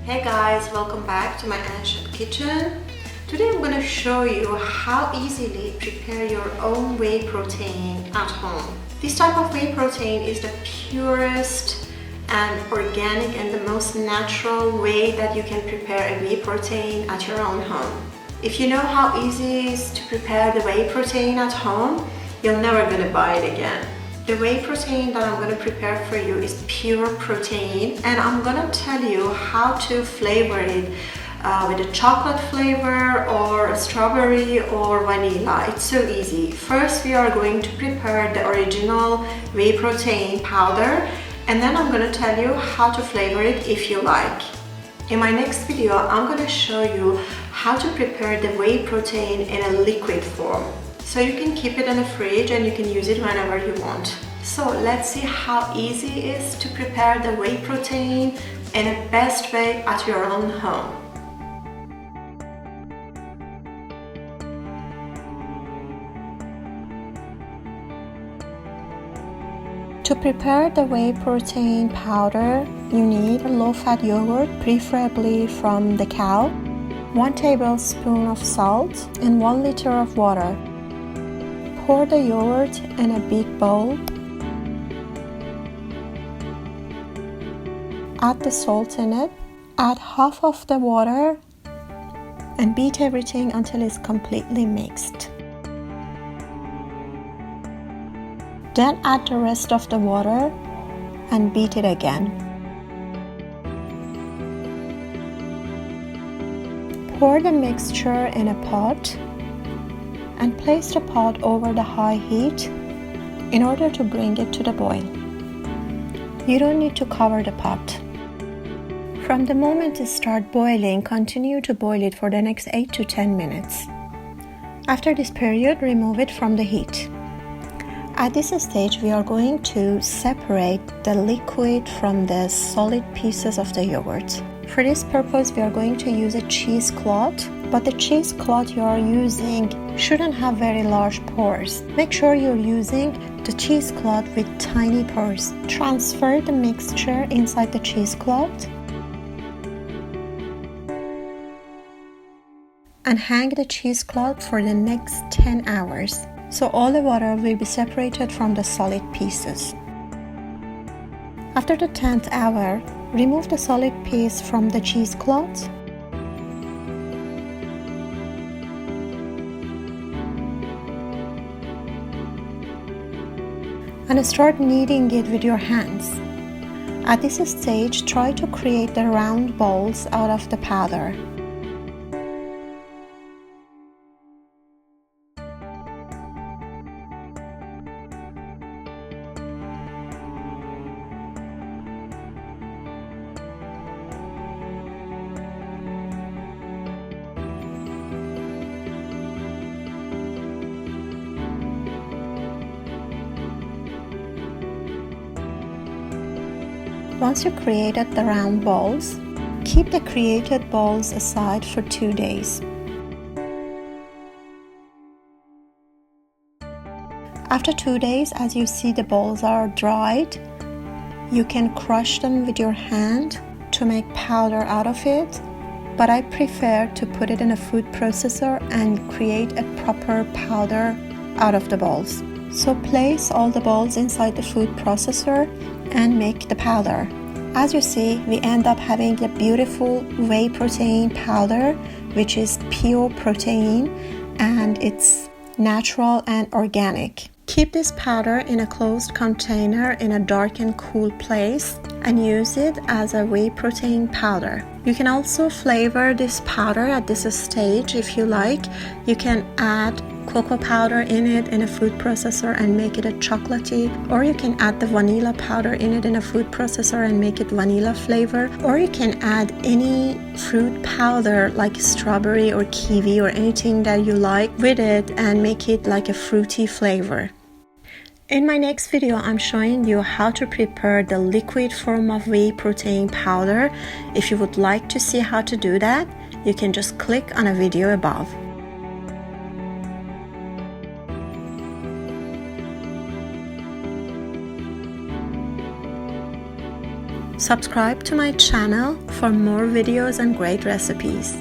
Hey guys, welcome back to my ancient kitchen. Today I'm going to show you how easily prepare your own whey protein at home. This type of whey protein is the purest and organic and the most natural way that you can prepare a whey protein at your own home. If you know how easy it is to prepare the whey protein at home, you're never going to buy it again. The whey protein that I'm going to prepare for you is pure protein, and I'm going to tell you how to flavor it with a chocolate flavor or a strawberry or vanilla. It's so easy. First, we are going to prepare the original whey protein powder, and then I'm going to tell you how to flavor it if you like. In my next video, I'm going to show you how to prepare the whey protein in a liquid form. So you can keep it in the fridge and you can use it whenever you want. So let's see how easy it is to prepare the whey protein in the best way at your own home. To prepare the whey protein powder, you need a low-fat yogurt, preferably from the cow, 1 tablespoon of salt, and 1 liter of water. Pour the yogurt in a big bowl. Add the salt in it. Add half of the water and beat everything until it's completely mixed. Then add the rest of the water and beat it again. Pour the mixture in a pot and place the pot over the high heat in order to bring it to the boil. You don't need to cover the pot. From the moment it starts boiling, continue to boil it for the next 8 to 10 minutes. After this period, remove it from the heat. At this stage, we are going to separate the liquid from the solid pieces of the yogurt. For this purpose, we are going to use a cheesecloth, but the cheesecloth you are using shouldn't have very large pores. Make sure you're using the cheesecloth with tiny pores. Transfer the mixture inside the cheesecloth and hang the cheesecloth for the next 10 hours. So all the water will be separated from the solid pieces. After the 10th hour, remove the solid piece from the cheesecloth and start kneading it with your hands. At this stage, try to create the round balls out of the powder. Once you created the round balls, keep the created balls aside for 2 days. After 2 days, as you see the balls are dried, you can crush them with your hand to make powder out of it, but I prefer to put it in a food processor and create a proper powder out of the balls. So place all the balls inside the food processor and make the powder. As you see, we end up having a beautiful whey protein powder, which is pure protein and it's natural and organic. Keep this powder in a closed container in a dark and cool place and use it as a whey protein powder. You can also flavor this powder at this stage if you like. You can add cocoa powder in it in a food processor and make it a chocolatey, or you can add the vanilla powder in it in a food processor and make it vanilla flavor, or you can add any fruit powder like strawberry or kiwi or anything that you like with it and make it like a fruity flavor. In my next video, I'm showing you how to prepare the liquid form of whey protein powder. If you would like to see how to do that, you can just click on a video above. Subscribe to my channel for more videos and great recipes.